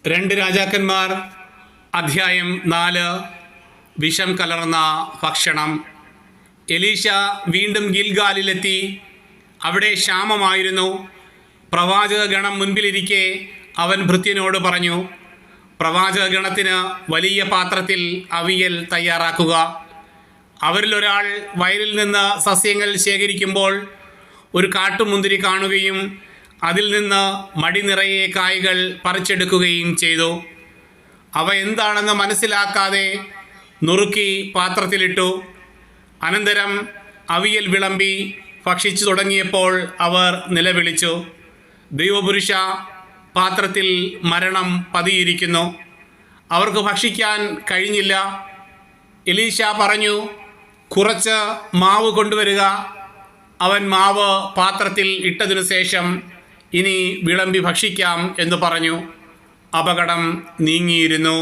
രണ്ട് രാജാക്കന്മാർ അധ്യായം 4. വിഷം കലർന്ന ഭക്ഷണം. എലീശ വീണ്ടും ഗിൽഗാലിലെത്തി. അവിടെ ക്ഷാമമായിരുന്നു. പ്രവാചക ഗണം മുൻപിലിരിക്കെ അവൻ ഭൃത്യനോട് പറഞ്ഞു, പ്രവാചക ഗണത്തിന് വലിയ പാത്രത്തിൽ അവിയൽ തയ്യാറാക്കുക. അവരിലൊരാൾ വയലിൽ നിന്ന് സസ്യങ്ങൾ ശേഖരിക്കുമ്പോൾ ഒരു കാട്ടുമുന്തിരി കാണുകയും അതിൽ നിന്ന് മടി നിറയെ കായ്കൾ പറിച്ചെടുക്കുകയും ചെയ്തു. അവ എന്താണെന്ന് മനസ്സിലാക്കാതെ നുറുക്കി പാത്രത്തിലിട്ടു. അനന്തരം അവിയൽ വിളമ്പി ഭക്ഷിച്ചു തുടങ്ങിയപ്പോൾ അവർ നിലവിളിച്ചു, ദൈവപുരുഷ, പാത്രത്തിൽ മരണം പതിയിരിക്കുന്നു. അവർക്ക് ഭക്ഷിക്കാൻ കഴിഞ്ഞില്ല. എലീശ പറഞ്ഞു, കുറച്ച് മാവ് കൊണ്ടുവരിക. അവൻ മാവ് പാത്രത്തിൽ ഇട്ടതിനു ശേഷം ഇനി വിളമ്പി ഭക്ഷിക്കാം എന്ന് പറഞ്ഞു. അപകടം നീങ്ങിയിരുന്നു.